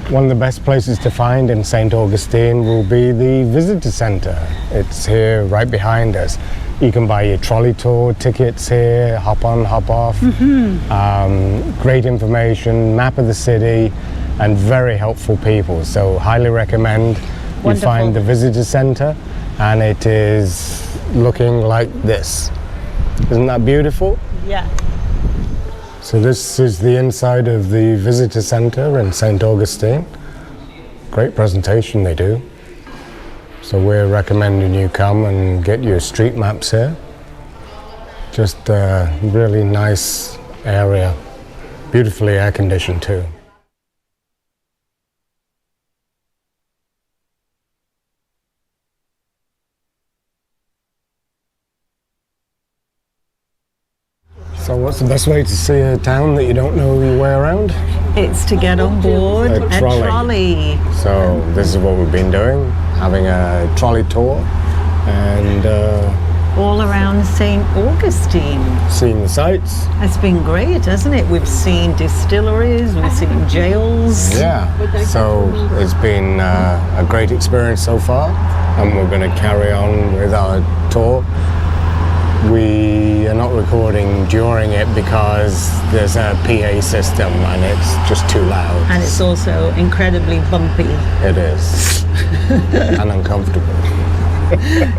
One of the best places to find in St. Augustine will be the visitor center. It's here right behind us. You can buy your trolley tour tickets here, hop on, hop off. Great information, map of the city, and very helpful people. So highly recommend you find the visitor center, and it is looking like this. Isn't that beautiful? Yeah. So this is the inside of the visitor center in St. Augustine. Great presentation they do. So we're recommending you come and get your street maps here. Just a really nice area, beautifully air conditioned too. So what's the best way to see a town that you don't know your way around? It's to get on board a trolley. So this is what we've been doing, having a trolley tour and all around St. Augustine. Seeing the sights. It's been great, hasn't it? We've seen distilleries, we've seen jails. Yeah, so it's been a great experience so far, and we're going to carry on with our tour. We are not recording during it because there's a PA system and it's just too loud. And it's also incredibly bumpy. It is. And uncomfortable.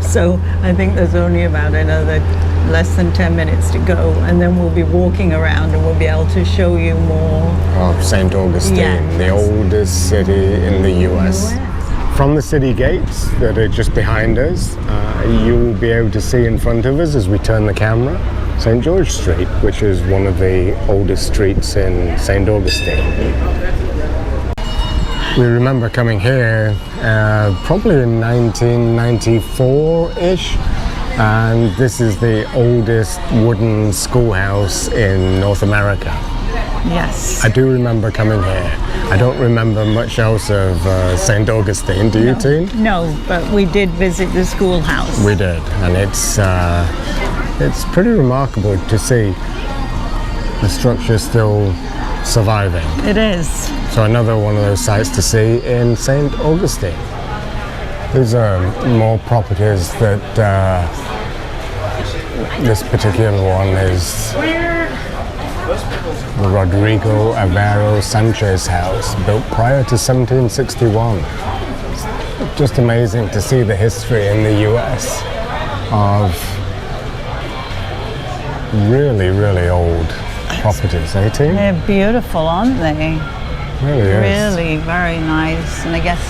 So I think there's only about another less than 10 minutes to go, and then we'll be walking around and we'll be able to show you more of St. Augustine, the oldest city in the US. From the city gates that are just behind us, you will be able to see in front of us as we turn the camera, St. George Street, which is one of the oldest streets in St. Augustine. We remember coming here probably in 1994-ish, and this is the oldest wooden schoolhouse in North America. Yes. I do remember coming here. I don't remember much else of St. Augustine. Do you, Teen? No, but we did visit the schoolhouse. We did, and it's pretty remarkable to see the structure still surviving. It is. So another one of those sites to see in St. Augustine. These are more properties that this particular one is the Rodrigo Avero Sanchez house, built prior to 1761. It's just amazing to see the history in the US of really, really old properties, 18? They're beautiful, aren't they? Really is. Really very nice, and I guess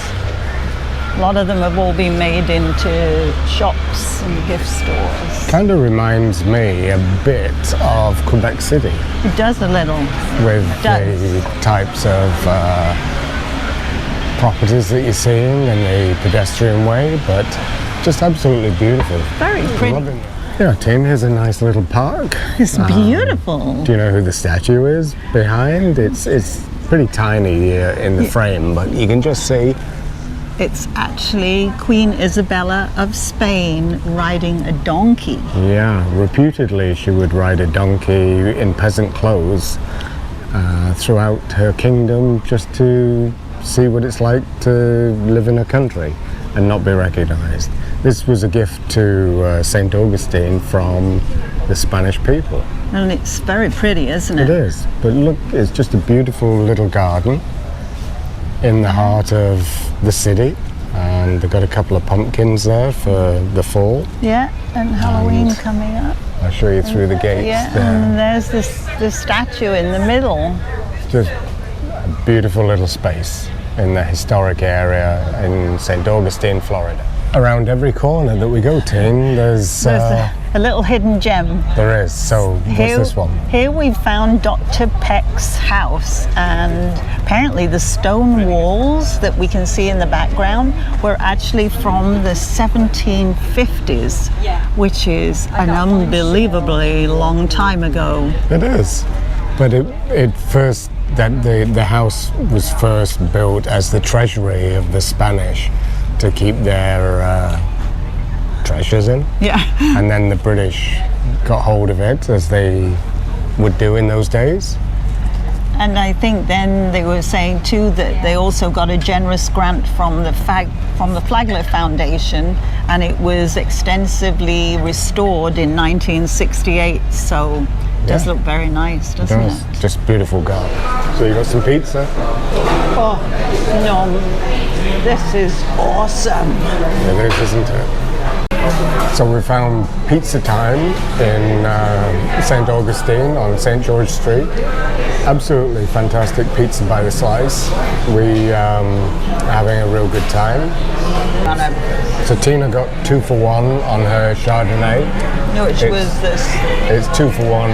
a lot of them have all been made into shops and gift stores. Kind of reminds me a bit of Quebec City. It does a little. With the types of properties that you're seeing in the pedestrian way, but just absolutely beautiful. Very pretty. Yeah, Tim, here's a nice little park. It's beautiful. Do you know who the statue is behind? It's pretty tiny in the frame, but you can just see. It's actually Queen Isabella of Spain riding a donkey. Yeah, reputedly she would ride a donkey in peasant clothes throughout her kingdom just to see what it's like to live in a country and not be recognized. This was a gift to St. Augustine from the Spanish people. And it's very pretty, isn't it? It is, but look, it's just a beautiful little garden in the heart of the city, and they've got a couple of pumpkins there for the fall. Yeah, and Halloween coming up. I'll show you through the gates. Yeah, there. and there's this statue in the middle. Just a beautiful little space in the historic area in St. Augustine, Florida. Around every corner that we go to, there's a little hidden gem. There is. So what's this one? Here we found Dr. Peck's house, and apparently the stone walls that we can see in the background were actually from the 1750s, which is an unbelievably long time ago. It is. But the house was first built as the treasury of the Spanish to keep their treasures in. Yeah. And then the British got hold of it, as they would do in those days. And I think then they were saying too that they also got a generous grant from the Flagler Foundation, and it was extensively restored in 1968. So it does look very nice, doesn't it? Just beautiful garden. So you got some pizza? Oh no, this is awesome. It is, isn't it? So we found Pizza Time in St Augustine on St George Street. Absolutely fantastic pizza by the slice. We are having a real good time. So Tina got 2 for 1 on her Chardonnay. No, which was this. It's 2 for 1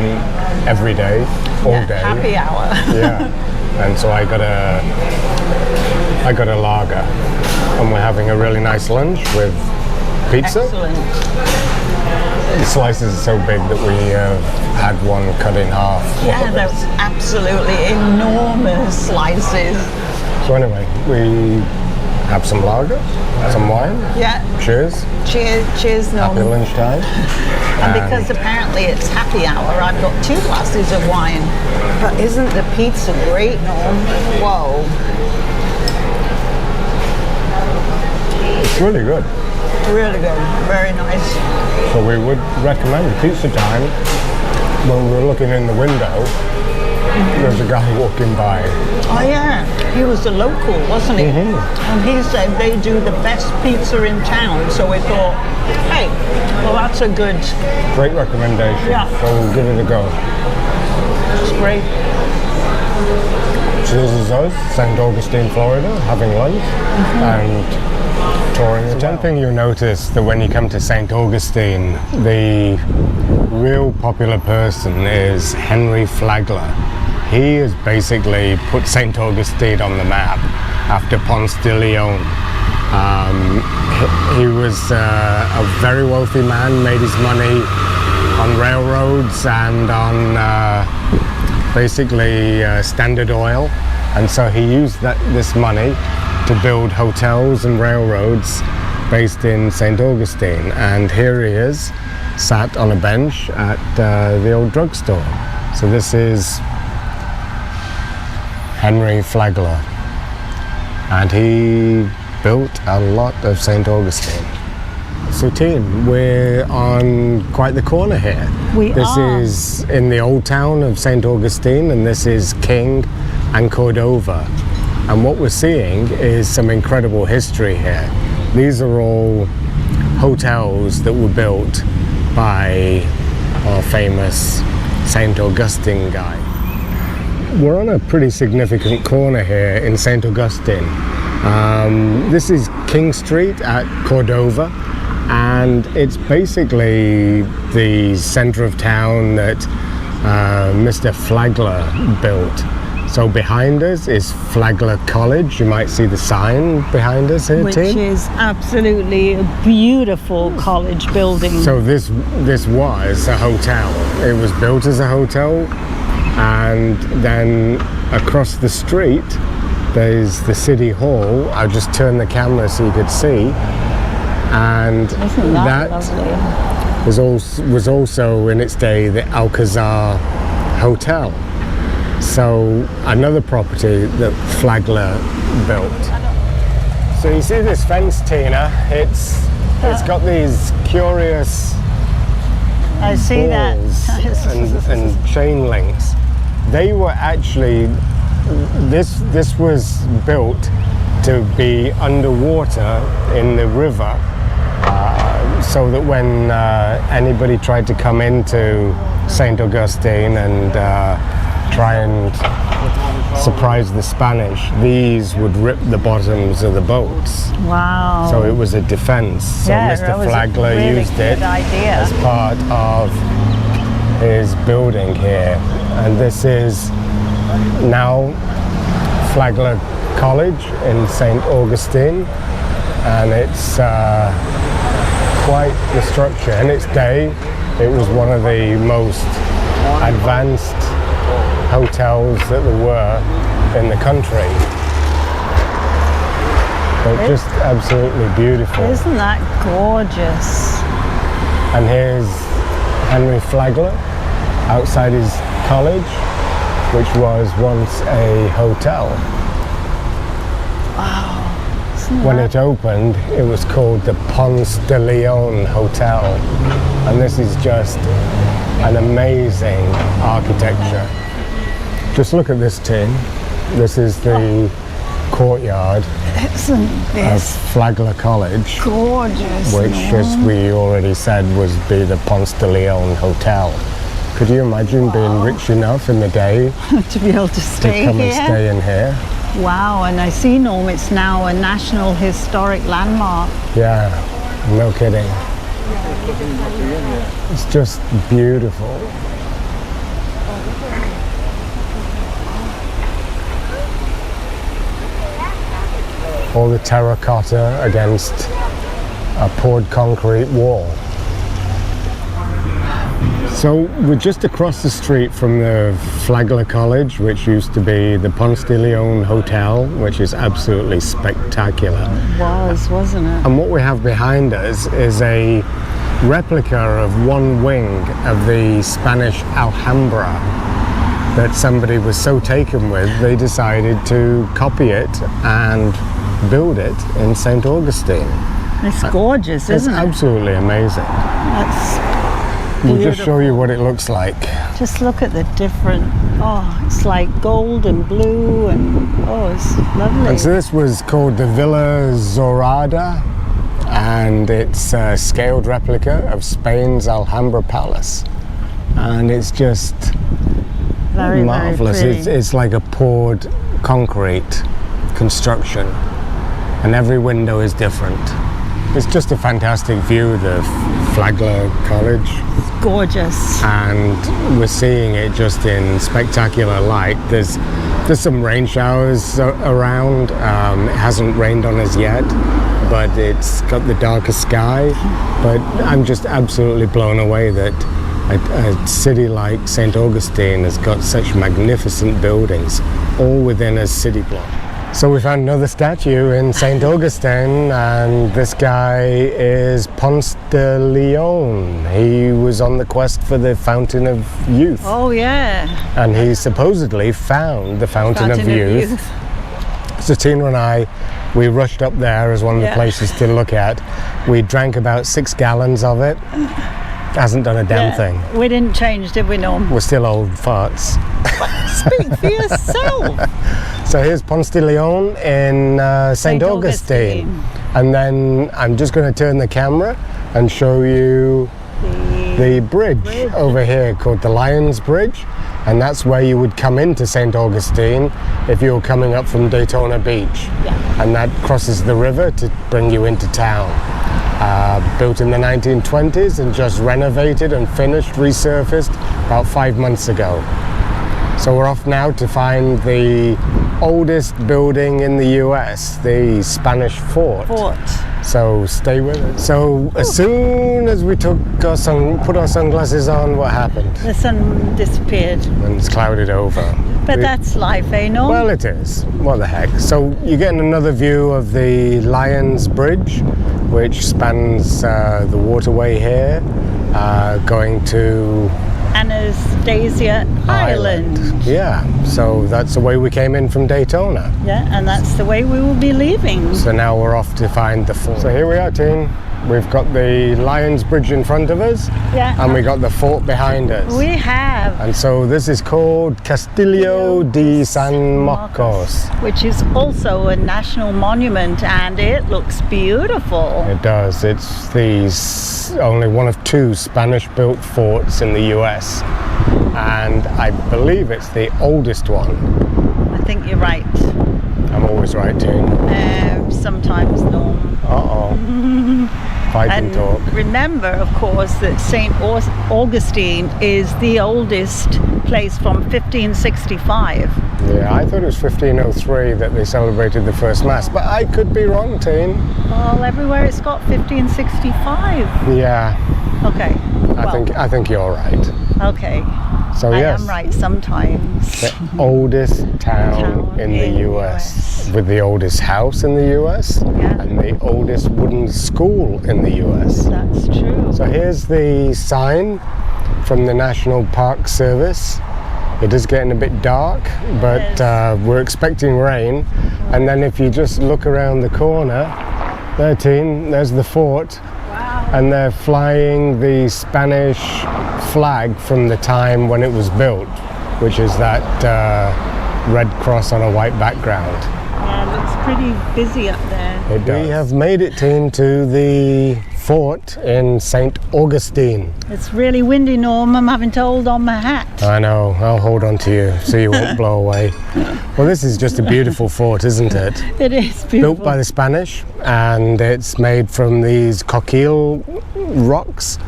every day, all day. Happy hour. Yeah, and so I got a lager, and we're having a really nice lunch with pizza. Excellent. The slices are so big that we had one cut in half. Yeah, those absolutely enormous slices. So anyway, we have some lager, some wine. Yeah. Cheers. Cheers, Norm. Happy lunchtime. And because apparently it's happy hour, I've got 2 glasses of wine. But isn't the pizza great, Norm? Whoa. It's really good. Really good. Very nice. So we would recommend Pizza Time. When we were looking in the window, there's a guy walking by. Oh yeah, he was a local, wasn't he? And he said they do the best pizza in town. So we thought, hey, well that's a good... Great recommendation. Yeah. So we'll give it a go. It's great. So this is us, St Augustine, Florida, having lunch and touring the town. One thing you'll notice that when you come to St Augustine, the real popular person is Henry Flagler. He has basically put St Augustine on the map after Ponce de Leon. He was a very wealthy man, made his money on railroads and on basically Standard Oil, and so he used this money to build hotels and railroads based in St Augustine. And here he is, sat on a bench at the old drugstore. So this is Henry Flagler, and he built a lot of St Augustine. So team, we're on quite the corner here. This is in the old town of St Augustine, and this is King and Cordova. And what we're seeing is some incredible history here. These are all hotels that were built by our famous St Augustine guy. We're on a pretty significant corner here in St Augustine. This is King Street at Cordova, and it's basically the center of town that Mr. Flagler built. So behind us is Flagler College. You might see the sign behind us here, which is absolutely a beautiful college building. So this was a hotel. It was built as a hotel, and then across the street there's the city hall. I'll just turn the camera so you could see. And isn't that lovely? was also in its day the Alcazar Hotel. So another property that Flagler built. So you see this fence, Tina? It's got these curious balls and chain links. They were actually this was built to be underwater in the river, so that when anybody tried to come into St Augustine and try and surprise the Spanish, these would rip the bottoms of the boats. Wow. So it was a defense. So Mr. Flagler used it as part of his building here. And this is now Flagler College in St Augustine, and it's quite the structure. In its day, it was one of the most advanced hotels that there were in the country. But just absolutely beautiful. Isn't that gorgeous? And here's Henry Flagler outside his college. which was once a hotel. Wow. When it opened, it was called the Ponce de Leon Hotel. And this is just an amazing architecture. Just look at this, Tin. This is the courtyard Isn't of this Flagler College, gorgeous? which, as we already said, would be the Ponce de Leon Hotel. Could you imagine being rich enough in the day to be able to to stay come here? and stay in here? Wow, and I see, Norm, it's now a National Historic Landmark. Yeah, no kidding. It's just beautiful. All the terracotta against a poured concrete wall. So we're just across the street from the Flagler College, which used to be the Ponce de Leon Hotel, which is absolutely spectacular. It was, wasn't it? And what we have behind us is a replica of one wing of the Spanish Alhambra that somebody was so taken with, they decided to copy it and build it in St Augustine. It's gorgeous, It's isn't it? absolutely amazing. That's We'll just show you what it looks like. Just look at the different, it's like gold and blue and, it's lovely. And so this was called the Villa Zorada, and it's a scaled replica of Spain's Alhambra Palace. And it's just very, marvelous. Very pretty. It's like a poured concrete construction, and every window is different. It's just a fantastic view of the Flagler College. Gorgeous. And we're seeing it just in spectacular light. There's some rain showers around. It hasn't rained on us yet, but it's got the darker sky. But I'm just absolutely blown away that a city like St Augustine has got such magnificent buildings, all within a city block. So we found another statue in St Augustine, and this guy is Ponce de Leon. He was on the quest for the Fountain of Youth. Oh yeah. And he supposedly found the Fountain of Youth. So Tina and I, we rushed up there as one of the places to look at. We drank about 6 gallons of it. Hasn't done a damn thing. We didn't change, did we, Norm? We're still old farts. Speak for yourself. So here's Ponce de Leon in St Augustine. And then I'm just going to turn the camera and show you the bridge over here called the Lions Bridge. And that's where you would come into St Augustine if you were coming up from Daytona Beach. Yeah. And that crosses the river to bring you into town. Built in the 1920s and just renovated and finished, resurfaced about 5 months ago. So we're off now to find the oldest building in the US, the Spanish Fort. So stay with us. So as soon as we put our sunglasses on, what happened? The sun disappeared. And it's clouded over. But that's life, eh, Norm? Well, it is. What the heck. So you're getting another view of the Lions Bridge, which spans the waterway here, going to Anastasia Island. Yeah, so that's the way we came in from Daytona. Yeah, and that's the way we will be leaving. So now we're off to find the fort. So here we are, Teen. We've got the Lions Bridge in front of us, and we got the fort behind us. We have. And so this is called Castillo de San Marcos, which is also a national monument, and it looks beautiful. It does. It's only one of 2 Spanish-built forts in the US, and I believe it's the oldest one. I think you're right. I'm always right, Teen. Sometimes, Norm. Fight and talk. Remember, of course, that St Augustine is the oldest place from 1565. Yeah, I thought it was 1503 that they celebrated the first Mass, but I could be wrong, Teen. Well, everywhere it's got 1565. Yeah. Okay. I think you're right. Okay. So yes, I am right sometimes. The oldest town in the US, with the oldest house in the US, and the oldest wooden school in the US. That's true. So here's the sign from the National Park Service, It is getting a bit dark, but we're expecting rain. And then if you just look around the corner, there's the fort. Wow. And they're flying the Spanish flag from the time when it was built, which is that red cross on a white background. Yeah, it looks pretty busy up there. It does. We have made it into the fort in St Augustine. It's really windy, Norm. I'm having to hold on my hat. I know, I'll hold on to you so you won't blow away. Well, this is just a beautiful fort, isn't it? It is beautiful. Built by the Spanish, and it's made from these coquille rocks,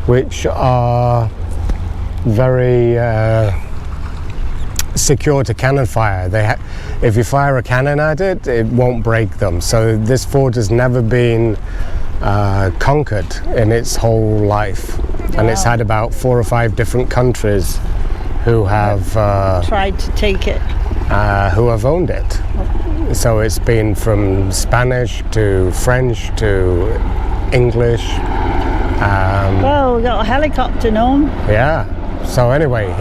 which are very secure to cannon fire. If you fire a cannon at it, it won't break them. So this fort has never been conquered in its whole life. Wow. And it's had about 4 or 5 different countries who have tried to take it, who have owned it. So it's been from Spanish to French to English. Well, we got a helicopter, Norm. Yeah. So anyway,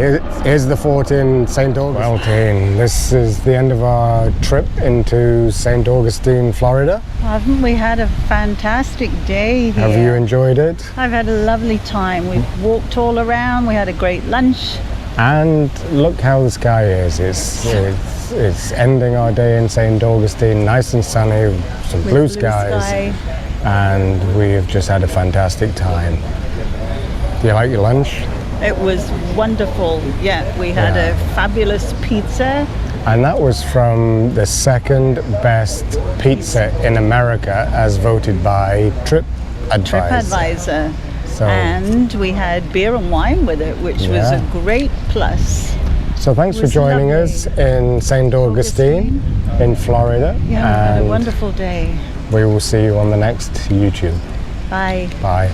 here's the fort in St Augustine. Well, team, this is the end of our trip into St Augustine, Florida. Haven't we had a fantastic day here? Have you enjoyed it? I've had a lovely time. We've walked all around. We had a great lunch. And look how the sky is. It's ending our day in St Augustine, nice and sunny, some blue skies. And we have just had a fantastic time. Do you like your lunch? It was wonderful. Yeah, we had a fabulous pizza. And that was from the second best pizza in America as voted by TripAdvisor. So, and we had beer and wine with it, which was a great plus. So thanks for joining us in St. Augustine in Florida. Yeah, we had a wonderful day. We will see you on the next YouTube. Bye. Bye.